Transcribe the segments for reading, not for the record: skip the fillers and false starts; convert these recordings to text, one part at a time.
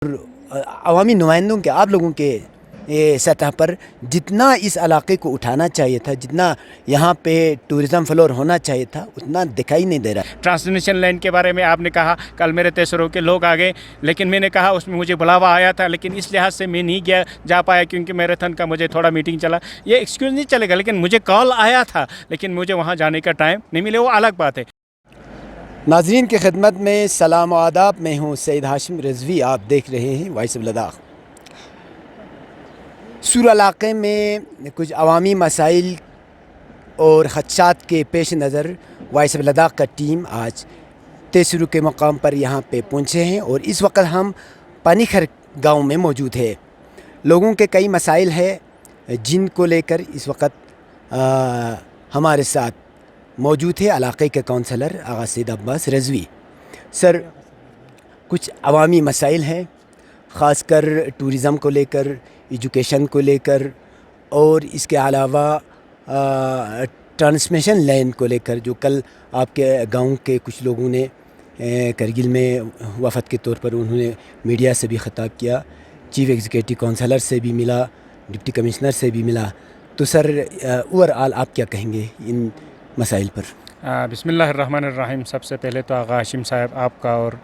अवामी नुमाइंदों के, आप लोगों के सतह पर जितना इस इलाके को उठाना चाहिए था, जितना यहाँ पे टूरिज़म फ्लोर होना चाहिए था, उतना दिखाई नहीं दे रहा। ट्रांसमिशन लाइन के बारे में आपने कहा, कल मेरे तेसरों के लोग आ गए, लेकिन मैंने कहा उसमें मुझे बुलावा आया था, लेकिन इस लिहाज से मैं नहीं जा पाया क्योंकि मैराथन का मुझे थोड़ा मीटिंग चला। ये एक्सक्यूज़ नहीं चलेगा, लेकिन मुझे कॉल आया था, लेकिन मुझे वहाँ जाने का टाइम नहीं मिले, वो अलग बात है। नाज़रीन की खिदमत में सलाम और आदाब, मैं हूँ सईद हाशिम रिजवी, आप देख रहे हैं वॉइस ऑफ लद्दाख। सूर इलाक़े में कुछ अवामी मसाइल और ख़दशात के पेश नज़र वॉइस ऑफ लद्दाख का टीम आज तेसरू के मकाम पर यहाँ पे पहुँचे हैं और इस वक्त हम पानीखर गांव में मौजूद है। लोगों के कई मसाइल हैं जिनको लेकर इस वक्त हमारे साथ मौजूद है इलाक़े के काउंसलर आगा सईद अब्बास रिजवी। सर, कुछ अवामी मसाइल हैं, ख़ासकर टूरिज़म को लेकर, एजुकेशन को लेकर और इसके अलावा ट्रांसमिशन लाइन को लेकर, जो कल आपके गांव के कुछ लोगों ने करगिल में वफ़द के तौर पर उन्होंने मीडिया से भी ख़िताब किया, चीफ़ एग्जीक्यूटिव काउंसलर से भी मिला, डिप्टी कमिश्नर से भी मिला। तो सर, ओवरऑल आप क्या कहेंगे इन मसाइल पर? बिस्मिल्लाहिर्रहमानिर्रहीम। सबसे पहले तो आगा हाशिम साहब, आपका और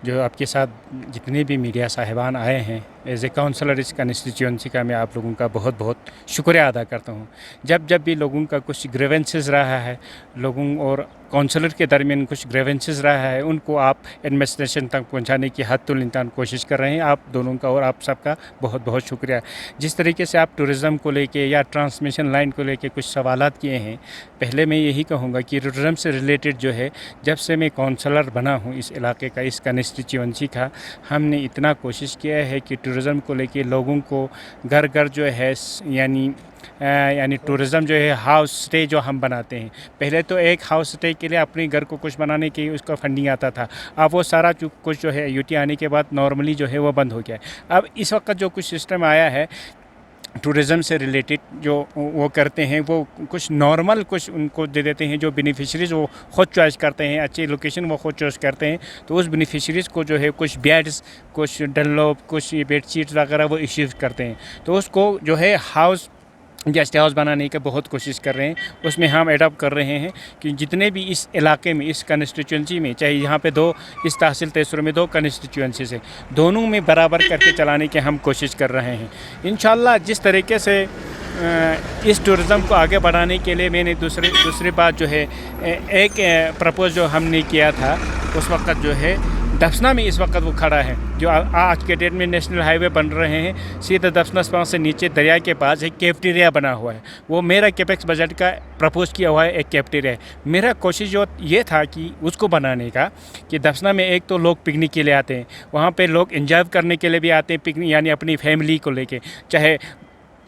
जो आपके साथ जितने भी मीडिया साहिबान आए हैं, एज ए काउंसलर इस कंस्टिट्यूंसी का मैं आप लोगों का बहुत बहुत शुक्रिया अदा करता हूँ। जब भी लोगों का कुछ ग्रीवेंसेस रहा है, लोगों और काउंसलर के दरमियान कुछ ग्रीवेंसेस रहा है, उनको आप एडमिनिस्ट्रेशन तक पहुँचाने की हद्दुल इम्कान कोशिश कर रहे हैं। आप दोनों का और आप सबका बहुत बहुत शुक्रिया। जिस तरीके से आप टूरिज़म को लेके या ट्रांसमिशन लाइन को लेके कुछ सवालात किए हैं, पहले मैं यही कहूँगा कि टूरिज़म से रिलेटेड जो है, जब से मैं काउंसलर बना हूँ इस इलाके का, इस कंस्टिट्यूंसी का, हमने इतना कोशिश किया है कि टूरिज़म को लेके लोगों को घर घर जो है यानी टूरिज़म जो है हाउस स्टे जो हम बनाते हैं, पहले तो एक हाउस स्टे के लिए अपने घर को कुछ बनाने की उसका फंडिंग आता था। अब वो सारा कुछ जो है यूटी आने के बाद नॉर्मली जो है वो बंद हो गया है। अब इस वक्त जो कुछ सिस्टम आया है टूरिज़म से रिलेटेड, जो वो करते हैं वो कुछ नॉर्मल कुछ उनको दे देते हैं, जो बेनिफिशरीज़ वो ख़ुद चॉइस करते हैं, अच्छी लोकेशन वो ख़ुद चॉइस करते हैं, तो उस बेनिफिशरीज़ को जो है कुछ बेड्स, कुछ डनलॉप, कुछ बेडशीट्स वगैरह वो इश्यूज़ करते हैं, तो उसको जो है हाउस गेस्ट हाउस बनाने की बहुत कोशिश कर रहे हैं। उसमें हम एडॉप्ट कर रहे हैं कि जितने भी इस इलाके में, इस कंस्टिट्यूंसी में, चाहे यहाँ पे इस तहसील तेसरू में 2 कंस्टिट्यूंसीज है, दोनों में बराबर करके चलाने की हम कोशिश कर रहे हैं। इंशाल्लाह जिस तरीके से इस टूरिज़म को आगे बढ़ाने के लिए मैंने दूसरी बात जो है, एक प्रपोज जो हमने किया था उस वक्त जो है दफना में इस वक्त वो खड़ा है, जो आज के डेट में नेशनल हाईवे बन रहे हैं, सीधा दफना से नीचे दरिया के पास एक कैफेटेरिया बना हुआ है। वो मेरा कैपेक्स बजट का प्रपोज किया हुआ है एक कैफेटेरिया है। मेरा कोशिश जो ये था कि उसको बनाने का, कि दफना में एक तो लोग पिकनिक के लिए आते हैं, वहाँ पे लोग एंजॉय करने के लिए भी आते हैं, पिकनिक यानी अपनी फैमिली को लेके, चाहे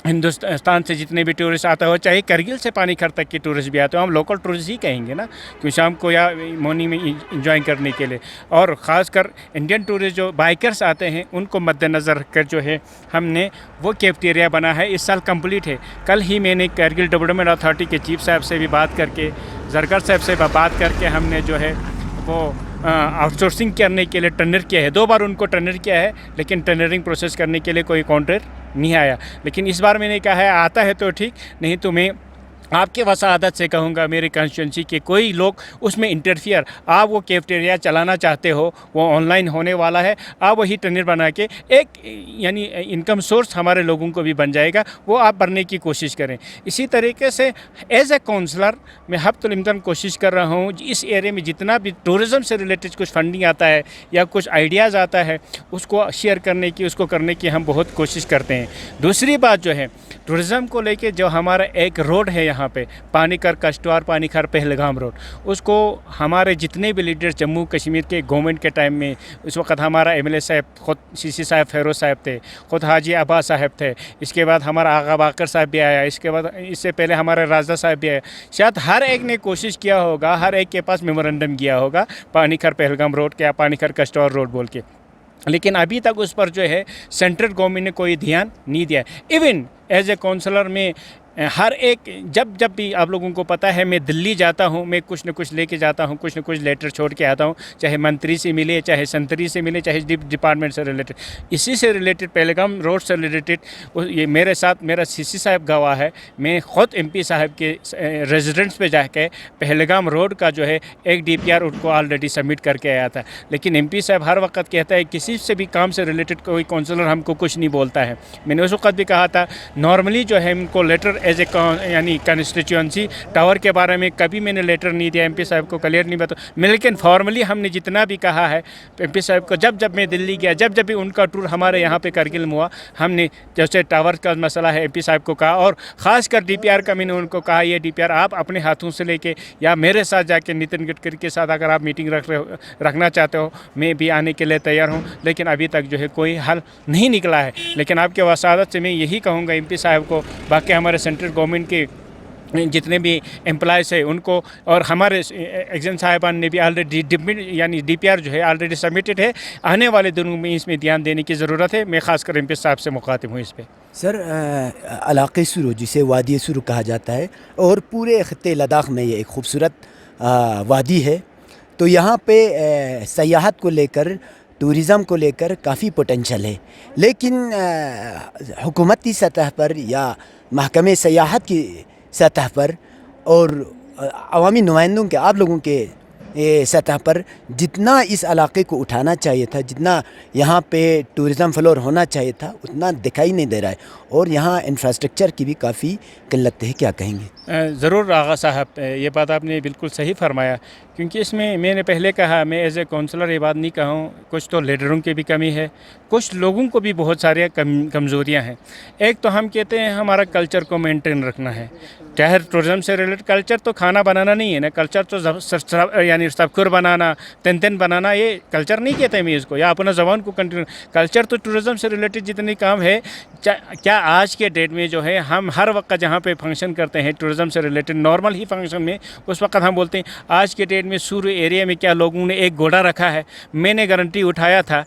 हिंदुस्तान से जितने भी टूरिस्ट आता हो, चाहे करगिल से पानीखर तक के टूरिस्ट भी आते हो, हम लोकल टूरिस्ट ही कहेंगे ना, क्योंकि शाम को या मॉर्निंग में इंजॉय करने के लिए। और ख़ासकर इंडियन टूरिस्ट जो बाइकर्स आते हैं उनको मद्देनज़र रखकर जो है हमने वो कैफेटेरिया बना है। इस साल कंप्लीट है। कल ही मैंने करगिल डेवलपमेंट अथॉरिटी के चीफ साहब से भी बात करके, जरगर साहब से बात करके हमने जो है वो आउटसोर्सिंग करने के लिए टेंडर किया है। 2 बार उनको टेंडर किया है, लेकिन टेंडरिंग प्रोसेस करने के लिए कोई कॉन्ट्रैक्ट नहीं आया। लेकिन इस बार मैंने कहा है आता है तो ठीक, नहीं तो मैं आपके वसादत से कहूँगा, मेरे कंस्टिट्यूंसी के कोई लोग उसमें इंटरफियर, आप वो कैफेटेरिया चलाना चाहते हो, वो ऑनलाइन होने वाला है, आप वही टेंडर बना के एक यानी इनकम सोर्स हमारे लोगों को भी बन जाएगा, वो आप भरने की कोशिश करें। इसी तरीके से एज ए काउंसलर मैं हफ्तुल इम्कान कोशिश कर रहा हूँ इस एरिया में जितना भी टूरिज़म से रिलेटेड कुछ फंडिंग आता है या कुछ आइडियाज़ आता है, उसको शेयर करने की, उसको करने की हम बहुत कोशिश करते हैं। दूसरी बात जो है टूरिज़म को लेके, जो हमारा एक रोड है यहाँ पे पानीखर कश्तवार, पानीखर पहलगाम रोड, उसको हमारे जितने भी लीडर्स जम्मू कश्मीर के गवर्नमेंट के टाइम में, उस वक्त हमारा एमएलए साहब खुद सीसी साहब फेरोज साहब थे, खुद हाजी अब्बास साहब थे, इसके बाद हमारा आगा बाकर साहब भी आया, इसके बाद इससे पहले हमारे राजा साहब भी आया। शायद हर एक ने कोशिश किया होगा, हर एक के पास मेमोरेंडम किया होगा पानीखर पहलगाम रोड के या पानीखर कश्तवार रोड बोल के, लेकिन अभी तक उस पर जो है सेंट्रल गवर्नमेंट ने कोई ध्यान नहीं दिया। इवन एज ए काउंसलर में हर एक जब भी आप लोगों को पता है मैं दिल्ली जाता हूँ, मैं कुछ न कुछ लेके जाता हूँ, कुछ न कुछ लेटर छोड़ के आता हूँ, चाहे मंत्री से मिले, चाहे संतरी से मिले, चाहे डिपार्टमेंट से रिलेटेड, इसी से रिलेटेड पहलगाम रोड से रिलेटेड ये मेरे साथ मेरा सीसी साहब गवाह है। मैं ख़ुद एमपी साहब के रेजिडेंट्स पे जाके पहलगाम रोड का जो है एक डीपीआर उनको ऑलरेडी सबमिट करके आया था। लेकिन एमपी साहब हर वक्त कहता है किसी से भी काम से रिलेटेड कोई काउंसलर हमको कुछ नहीं बोलता है। मैंने उस वक्त भी कहा था नॉर्मली जो है उनको लेटर एज ए यानी कंस्टिट्यूंसी टावर के बारे में कभी मैंने लेटर नहीं दिया, एमपी साहब को क्लियर नहीं बता। लेकिन फॉर्मली हमने जितना भी कहा है एमपी साहब को, जब मैं दिल्ली गया, जब भी उनका टूर हमारे यहाँ पे करगिल में हुआ, हमने जैसे टावर का मसला है एमपी साहब को कहा, और ख़ासकर डीपीआर का मैंने उनको कहा ये डीपीआर आप अपने हाथों से लेके या मेरे साथ जाके नितिन गडकरी के साथ अगर आप मीटिंग रखना चाहते हो मैं भी आने के लिए तैयार हूँ। लेकिन अभी तक जो है कोई हल नहीं निकला है। लेकिन आपके वसादत से मैं यही कहूँगा एमपी साहब को, बाकी हमारे सेंट्रल गवर्नमेंट के जितने भी एम्प्लॉयज़ है उनको, और हमारे एग्जाम साहिबान ने भी ऑलरेडी यानी डीपीआर जो है ऑलरेडी सबमिटेड है। आने वाले दिनों में इसमें ध्यान देने की ज़रूरत है। मैं ख़ासकर एमपी साहब से मुखातिब हूँ इस पर। सर, इलाक़े सुरू जिसे वादी सुरू कहा जाता है और पूरे ख़त्ते लद्दाख में ये एक खूबसूरत वादी है, तो यहाँ पे सयाहत को लेकर, टूरिज़म को लेकर काफ़ी पोटेंशल है। लेकिन हुकूमती सतह पर या महकमे सयाहत की सतह पर और अवामी नुमाइंदों के, आप लोगों के सतह पर जितना इस इलाके को उठाना चाहिए था, जितना यहाँ पे टूरिज़म फ्लोर होना चाहिए था, उतना दिखाई नहीं दे रहा है। और यहाँ इंफ्रास्ट्रक्चर की भी काफ़ी किल्लत है। क्या कहेंगे? ज़रूर आगा साहब, ये बात आपने बिल्कुल सही फरमाया, क्योंकि इसमें मैंने पहले कहा मैं एज ए काउंसलर ये बात नहीं कहूँ, कुछ तो लीडरों की भी कमी है, कुछ लोगों को भी बहुत सारी कमज़ोरियाँ हैं। एक तो हम कहते हैं हमारा कल्चर को मेंटेन रखना है, चाहे टूरिज़म से रिलेटेड कल्चर तो खाना बनाना नहीं है ना, कल्चर तो यानी सबकुर बनाना, तेन बनाना, ये कल्चर नहीं कहते मैं इसको, या अपना ज़बान को कंटिन्यू। कल्चर तो टूरिज़म से रिलेटेड जितनी काम है, क्या आज के डेट में जो है हम हर वक्त जहाँ पे फंक्शन करते हैं टूरिज़म से रिलेटेड नॉर्मल ही फंक्शन में, उस वक्त हम बोलते हैं आज के डेट में सूर्य एरिया में क्या लोगों ने एक घोड़ा रखा है। मैंने गारंटी उठाया था,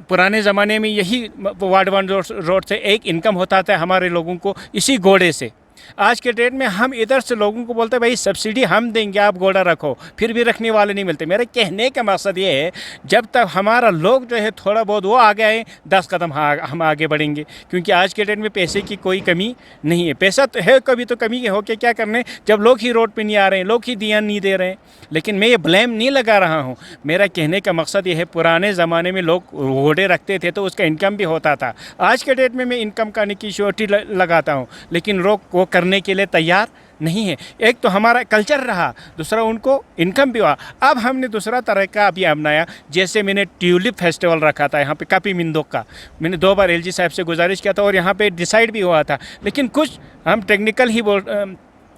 पुराने ज़माने में यही वार्ड 1 रोड से एक इनकम होता था हमारे लोगों को इसी घोड़े से। आज के डेट में हम इधर से लोगों को बोलते हैं भाई सब्सिडी हम देंगे, आप घोड़ा रखो, फिर भी रखने वाले नहीं मिलते। मेरे कहने का मकसद ये है जब तक हमारा लोग जो है थोड़ा बहुत वो आगे आए 10 कदम हम आगे बढ़ेंगे, क्योंकि आज के डेट में पैसे की कोई कमी नहीं है। पैसा तो है, कभी तो कमी हो के क्या करने जब लोग ही रोड पर नहीं आ रहे हैं, लोग ही ध्यान नहीं दे रहे हैं। लेकिन मैं ये ब्लेम नहीं लगा रहा हूँ, मेरा कहने का मकसद ये है पुराने ज़माने में लोग घोड़े रखते थे तो उसका इनकम भी होता था। आज के डेट में मैं इनकम करने की श्योरिटी लगाता हूँ, लेकिन लोग वो करने के लिए तैयार नहीं है। एक तो हमारा कल्चर रहा, दूसरा उनको इनकम भी हुआ। अब हमने दूसरा तरह का अभी अपनाया, जैसे मैंने ट्यूलिप फेस्टिवल रखा था यहाँ पे कापी मिंदोक का, मैंने 2 बार एलजी साहब से गुजारिश किया था और यहाँ पे डिसाइड भी हुआ था। लेकिन कुछ हम टेक्निकल ही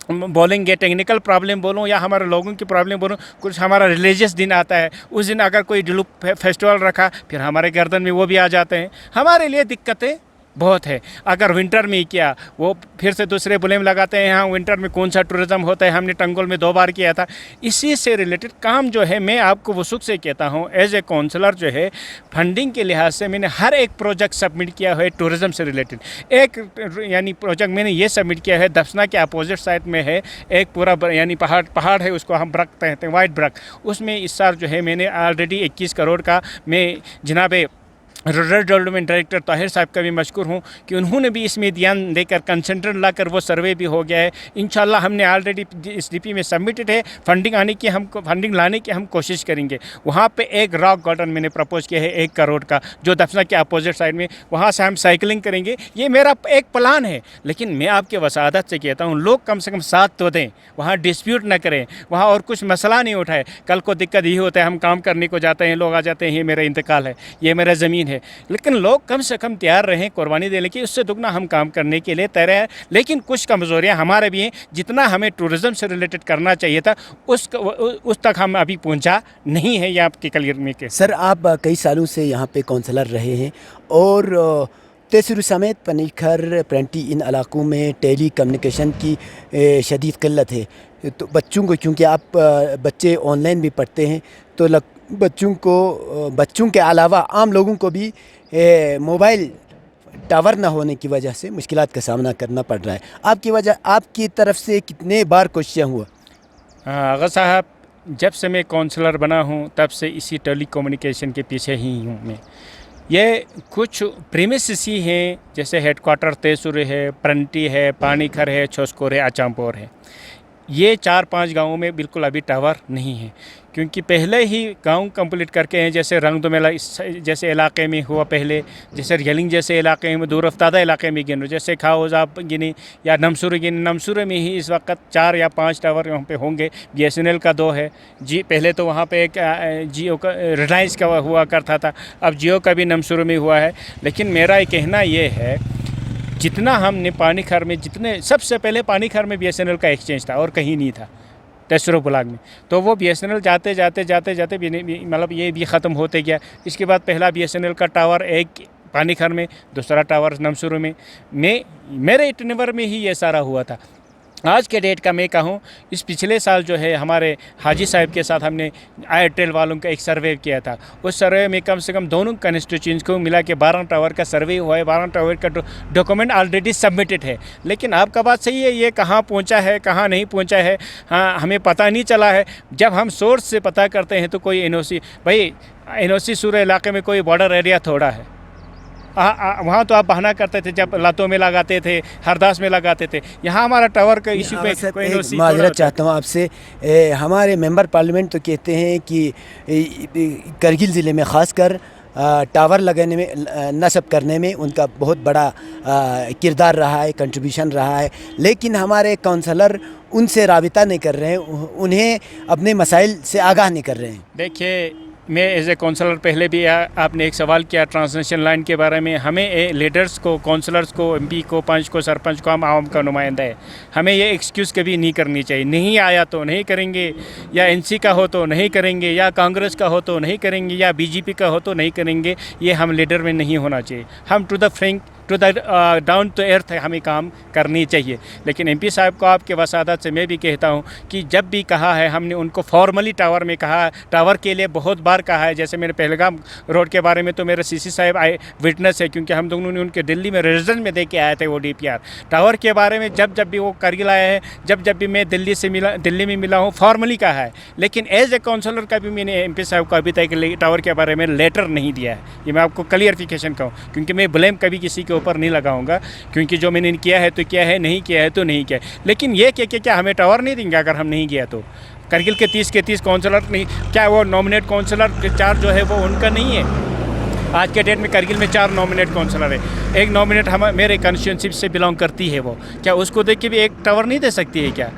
बोलेंगे, टेक्निकल प्रॉब्लम बोलूँ या हमारे लोगों की प्रॉब्लम बोलूँ, कुछ हमारा रिलीजियस दिन आता है, उस दिन अगर कोई ट्यूलिप फेस्टिवल रखा फिर हमारे गर्दन में वो भी आ जाते हैं। हमारे लिए दिक्कतें बहुत है। अगर विंटर में किया वो फिर से दूसरे ब्लेम लगाते हैं, हाँ विंटर में कौन सा टूरिज़म होता है, हमने टंगोल में 2 बार किया था। इसी से रिलेटेड काम जो है मैं आपको वसूख से कहता हूँ, एज ए काउंसलर जो है फंडिंग के लिहाज से मैंने हर एक प्रोजेक्ट सबमिट किया है टूरिज़म से रिलेटेड। एक यानी प्रोजेक्ट मैंने ये सबमिट किया है दफना के अपोजिट साइड में है एक पूरा यानी पहाड़ है, उसको हम ब्रक कहते हैं, वाइट ब्रक। उसमें इस साल जो है मैंने ऑलरेडी 21 करोड़ का, मैं जनाब रूरल डेवलपमेंट डायरेक्टर ताहिर साहब का भी मशकूर हूँ कि उन्होंने भी इसमें ध्यान देकर कंसंट्रेट लाकर वो सर्वे भी हो गया है। इंशाल्लाह हमने ऑलरेडी इस डीपी में सबमिटेड है। फंडिंग लाने की हम कोशिश करेंगे। वहाँ पे एक रॉक गार्डन मैंने प्रपोज किया है 1 करोड़ का, जो दफना के अपोजिट साइड में, वहाँ से हम साइकिलिंग करेंगे। ये मेरा एक प्लान है। लेकिन मैं आपके वसादत से कहता हूँ लोग कम से कम साथ तो दें, वहाँ डिस्प्यूट ना करें, वहाँ और कुछ मसला नहीं उठाए। कल को दिक्कत ये होता है हम काम करने को जाते हैं, लोग आ जाते हैं ये मेरा इंतकाल है, ये मेरा ज़मीन है। लेकिन लोग कम से कम तैयार रहें कुर्बानी देने की, उससे दुगना हम काम करने के लिए तैयार हैं। लेकिन कुछ कमज़ोरियां हमारे भी हैं, जितना हमें टूरिज़म से रिलेटेड करना चाहिए था उस तक हम अभी पहुंचा नहीं है। यहाँ आपके क्लियर में के सर, आप कई सालों से यहाँ पे काउंसलर रहे हैं और तेसरू समेत पनीखर प्रेंटी इन इलाकों में टेली कम्युनिकेशन की शदीद किल्लत है। तो बच्चों को, क्योंकि आप बच्चे ऑनलाइन भी पढ़ते हैं, तो बच्चों के अलावा आम लोगों को भी मोबाइल टावर ना होने की वजह से मुश्किलात का सामना करना पड़ रहा है। आपकी तरफ से कितने बार कोशिशें हुआ? आगा साहब, जब से मैं काउंसलर बना हूँ तब से इसी टेली कम्युनिकेशन के पीछे ही हूँ मैं। ये कुछ प्रीमिसेस ही हैं, जैसे हेडक्वार्टर तेसुर है, प्रंटी है, पानीखर है, छोस्कोर है, अचामपोर है। ये 4-5 गाँवों में बिल्कुल अभी टावर नहीं है, क्योंकि पहले ही गांव कंप्लीट करके हैं। जैसे रंगदोमेला जैसे इलाके में हुआ पहले, जैसे रियलिंग जैसे इलाके में, दूर रफ्तादा इलाके में गिनो, जैसे खाओजा गिनी या नमसूर गिनी। नमसूर में ही इस वक्त 4 या 5 टावर वहाँ पे होंगे। BSNL का 2 है जी। पहले तो वहाँ पे एक जियो का, रिलायंस का हुआ करता था, अब जियो का भी नमसूर में हुआ है। लेकिन मेरा ये कहना ये है, जितना हमने पानीखर में, जितने सबसे पहले पानीखर में BSNL का एक्सचेंज था और कहीं नहीं था तेसरो ब्लॉक में, तो वो BSNL जाते मतलब ये भी ख़त्म होते गया। इसके बाद पहला BSNL का टावर एक पानीखर में, दूसरा टावर नमसूर में मेरे इटनेवर में ही ये सारा हुआ था। आज के डेट का मैं कहूँ, इस पिछले साल जो है हमारे हाजी साहब के साथ हमने एयरटेल वालों का एक सर्वे किया था। उस सर्वे में कम से कम दोनों कंस्टिट्यूएंसी को मिला के 12 टावर का सर्वे हुआ है। 12 टावर का डॉक्यूमेंट ऑलरेडी सबमिटेड है। लेकिन आपका बात सही है, ये कहाँ पहुँचा है कहाँ नहीं पहुँचा है, हाँ, हमें पता नहीं चला है। जब हम सोर्स से पता करते हैं तो कोई NOC, भाई NOC सूरे इलाके में कोई बॉर्डर एरिया थोड़ा है। वहाँ तो आप बहाना करते थे जब लातों में लगाते थे, हरदास में लगाते थे। यहाँ हमारा टावर का इशू पे कोई NOC। माजरत चाहता हूँ आपसे, हमारे मेंबर पार्लियामेंट तो कहते हैं कि करगिल ज़िले में ख़ासकर टावर लगाने में, नस्ब करने में उनका बहुत बड़ा किरदार रहा है, कंट्रीब्यूशन रहा है। लेकिन हमारे काउंसलर उनसे राबिता नहीं कर रहे हैं, उन्हें अपने मसाइल से आगाह नहीं कर रहे हैं। देखिए, मैं एज ए काउंसलर, पहले भी आपने एक सवाल किया ट्रांसमिशन लाइन के बारे में। हमें लीडर्स को, काउंसलर्स को, MP को, पंच को, सरपंच को, हम आवाम का नुमाइंदा है, हमें ये एक्सक्यूज़ कभी नहीं करनी चाहिए। नहीं आया तो नहीं करेंगे, या NC का हो तो नहीं करेंगे, या कांग्रेस का हो तो नहीं करेंगे, या BJP का हो तो नहीं करेंगे। ये हम लीडर में नहीं होना चाहिए। हम to the down to earth हमें काम करनी चाहिए। लेकिन MP साहब को आपके वसादत से मैं भी कहता हूँ कि जब भी कहा है हमने उनको फॉर्मली टावर में कहा, टावर के लिए बहुत बार कहा है। जैसे मेरे पहलगाम रोड के बारे में तो मेरे CC साहब विटनेस है, क्योंकि हम दोनों ने उनके दिल्ली में रेजिडेंट में दे के आए थे वो DPR। टावर के बारे में जब भी वो करगिल आए हैं, जब भी मैं दिल्ली में मिला हूँ, फॉर्मली कहा है। लेकिन एज ए काउंसलर का भी मैंने MP साहब को अभी तक टावर के बारे में लेटर नहीं दिया है। ये मैं आपको क्लियरिफिकेशन कहूँ, क्योंकि मैं ब्लेम कभी किसी के ऊपर नहीं लगाऊंगा, क्योंकि जो मैंने किया है तो किया है, नहीं किया है तो नहीं किया है। लेकिन ये क्या हमें टावर नहीं देंगे अगर हम नहीं गया तो? करगिल के 30 के 30 काउंसलर नहीं, क्या वो नॉमिनेट काउंसलर 4 जो है वो उनका नहीं है? आज के डेट में करगिल में 4 नॉमिनेट काउंसलर है। एक नॉमिनेट मेरे कॉन्स्टिट्यूंसी से बिलोंग करती है, वो क्या उसको देख के भी एक टावर नहीं दे सकती है क्या?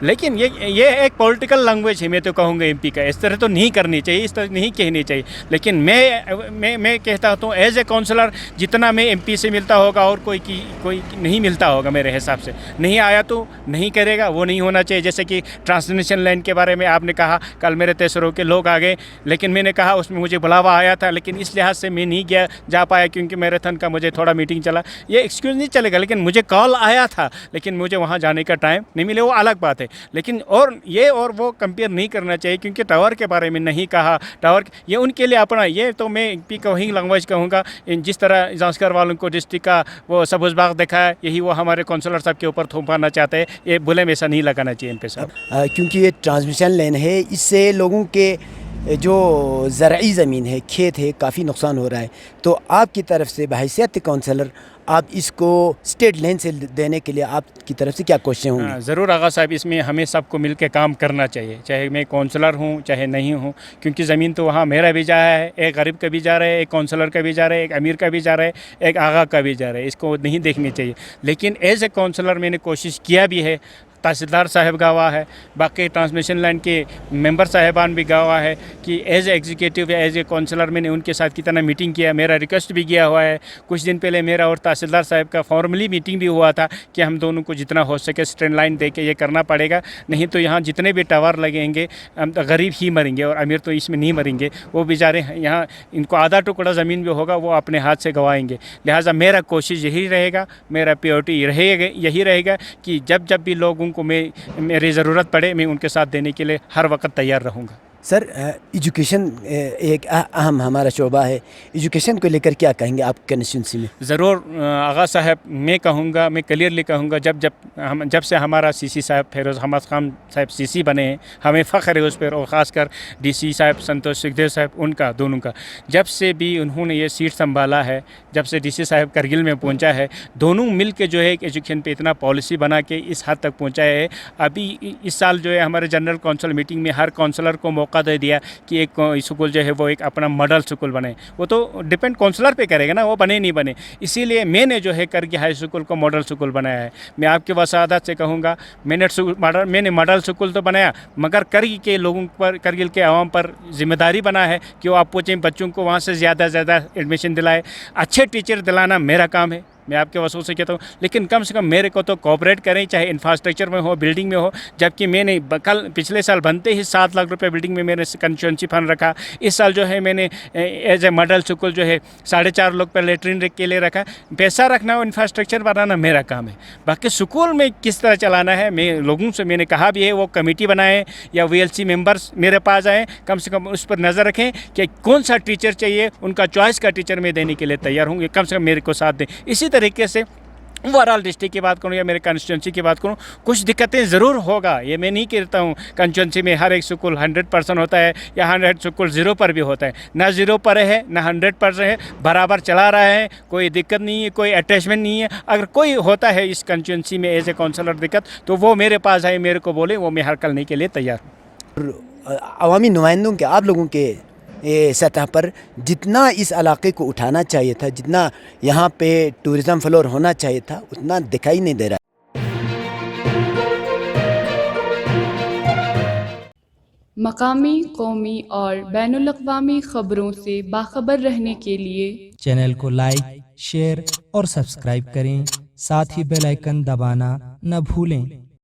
लेकिन ये एक पॉलिटिकल लैंग्वेज है, मैं तो कहूँगा MP का। इस तरह तो नहीं करनी चाहिए, इस तरह नहीं कहनी चाहिए। लेकिन मैं कहता हूँ एज ए काउंसलर, जितना मैं MP से मिलता होगा और कोई नहीं मिलता होगा मेरे हिसाब से। नहीं आया तो नहीं करेगा, वो नहीं होना चाहिए। जैसे कि ट्रांसमिशन लाइन के बारे में आपने कहा, कल मेरे तेसरों के लोग आ गए, लेकिन मैंने कहा उसमें मुझे बुलावा आया था, लेकिन इस लिहाज से मैं नहीं जा पाया क्योंकि मैराथन का मुझे थोड़ा मीटिंग चला। ये एक्सक्यूज़ नहीं चलेगा। लेकिन मुझे कॉल आया था, लेकिन मुझे वहाँ जाने का टाइम नहीं मिले, वो अलग बात है। लेकिन और वो कंपेयर नहीं करना चाहिए, क्योंकि टावर के बारे में नहीं कहा। टावर ये उनके लिए अपना, ये तो मैं MP का वही लैंग्वेज कहूँगा। जिस तरह जांस्कर वालों को डिस्ट्रिक्ट का वो सबुज बाग देखा है, यही वो हमारे काउंसलर साहब के ऊपर थोपाना चाहते हैं। ये बुले में ऐसा नहीं लगाना चाहिए MP साहब। क्योंकि ये ट्रांसमिशन लाइन है, इससे लोगों के जो ज़रई ज़मीन है, खेत है, काफ़ी नुकसान हो रहा है। तो आपकी तरफ से बहैसियत काउंसलर आप इसको स्टेट लाइन से देने के लिए आपकी तरफ से क्या कोशिशें होंगी? ज़रूर आगा साहब, इसमें हमें सबको मिल के काम करना चाहिए, चाहे मैं काउंसलर हूँ चाहे नहीं हूँ। क्योंकि ज़मीन तो वहाँ मेरा भी जा रहा है, एक गरीब का भी जा रहा है, एक काउंसलर का भी जा रहा है, एक अमीर का भी जा रहा है, एक आगा का भी जा रहा है। इसको नहीं देखनी चाहिए। लेकिन एज ए काउंसलर मैंने कोशिश किया भी है, तहसीलदार साहब गवाह है, बाकी ट्रांसमिशन लाइन के मेंबर साहिबान भी गवाह है कि एज एग्जीक्यूटिव या एज ए काउंसलर मैंने उनके साथ कितना मीटिंग किया। मेरा रिक्वेस्ट भी किया हुआ है। कुछ दिन पहले मेरा और तहसीलदार साहब का फॉर्मली मीटिंग भी हुआ था कि हम दोनों को जितना हो सके स्ट्रेट लाइन दे के ये करना पड़ेगा। नहीं तो यहाँ जितने भी टावर लगेंगे हम तो गरीब ही मरेंगे और अमीर तो इसमें नहीं मरेंगे। वो बेचारे यहाँ इनको आधा टुकड़ा ज़मीन भी होगा वो अपने हाथ से गंवाएंगे। लिहाजा मेरा कोशिश यही रहेगा, मेरा प्रायोरिटी यही रहेगा कि जब भी लोगों को मेरी ज़रूरत पड़े मैं उनके साथ देने के लिए हर वक्त तैयार रहूँगा। सर एजुकेशन एक अहम हमारा शोबा है, एजुकेशन को लेकर क्या कहेंगे आप कंस्टिट्यूंसी में? ज़रूर आगा साहब, मैं कहूँगा, मैं क्लियरली कहूँगा, जब से हमारा सीसी साहब फिरोज़ अहमद खान साहब सीसी बने हैं, हमें फ़ख्र है उस पर, और ख़ासकर डीसी साहब संतोष सुखदेव साहब, उनका दोनों का, जब से भी उन्होंने ये सीट संभाला है, जब से डीसी साहब करगिल में पहुंचा है, दोनों मिल के जो है एक एजुकेशन पे इतना पॉलिसी बना के इस हद तक पहुंचा है। अभी इस साल जो है हमारे जनरल काउंसिल मीटिंग में हर काउंसलर को मौका दे दिया कि एक स्कूल जो है वो एक अपना मॉडल स्कूल बने। वो तो डिपेंड काउंसलर पे करेगा ना, वो बने नहीं बने। इसीलिए मैंने जो है करगिल हाई स्कूल को मॉडल स्कूल बनाया है। मैं आपके वसादत से कहूँगा, मैंने मॉडल स्कूल तो बनाया, मगर करगिल के लोगों पर, करगिल के आवाम पर जिम्मेदारी बना है कि वो आप बच्चों को वहाँ से ज़्यादा से ज़्यादा एडमिशन दिलाए। अच्छे टीचर दिलाना मेरा काम है, मैं आपके वसूल से कहता हूँ, लेकिन कम से कम मेरे को तो कोऑपरेट करें, चाहे इंफ्रास्ट्रक्चर में हो, बिल्डिंग में हो। जबकि मैंने पिछले साल बनते ही 7 लाख रुपए बिल्डिंग में मैंने कंस्टिट्यूंसी फंड रखा। इस साल जो है मैंने एज ए मॉडल स्कूल जो है 4.5 लाख पर लेटरिन के लिए रखा। पैसा रखना और इंफ्रास्ट्रक्चर बनाना मेरा काम है। बाकी स्कूल में किस तरह चलाना है, मैं लोगों से मैंने कहा भी है, वो कमेटी बनाएं या VLC मेंबर्स मेरे पास आएँ, कम से कम उस पर नज़र रखें कि कौन सा टीचर चाहिए, उनका चॉइस का टीचर मैं देने के लिए तैयार हूँ, कम से कम मेरे को साथ दें। इसी तरीके से ओवरऑल डिस्ट्रिक्ट की बात करूँ या मेरे कंस्टिट्यूंसी की बात करूँ, कुछ दिक्कतें ज़रूर होगा, ये मैं नहीं कहता हूँ कंस्टिट्यूंसी में हर एक स्कूल 100% होता है या 100 स्कूल 0 पर भी होता है। ना 0 पर है ना 100% है, बराबर चला रहा है, कोई दिक्कत नहीं है, कोई अटैचमेंट नहीं है। अगर कोई होता है इस कंस्टिट्यूंसी में एज ए काउंसलर दिक्कत, तो वो मेरे पास आए, मेरे को बोले, वो मैं हल करने के लिए तैयार हूँ। अवामी नुमाइंदों के, आप लोगों के सतह पर जितना इस इलाके को उठाना चाहिए था, जितना यहाँ पे टूरिज़म फ्लोर होना चाहिए था, उतना दिखाई नहीं दे रहा। मकामी, कौमी और बैनुल-अक़वामी ख़बरों से बाखबर रहने के लिए चैनल को लाइक, शेयर और सब्सक्राइब करें। साथ ही बेल आइकन दबाना न भूलें।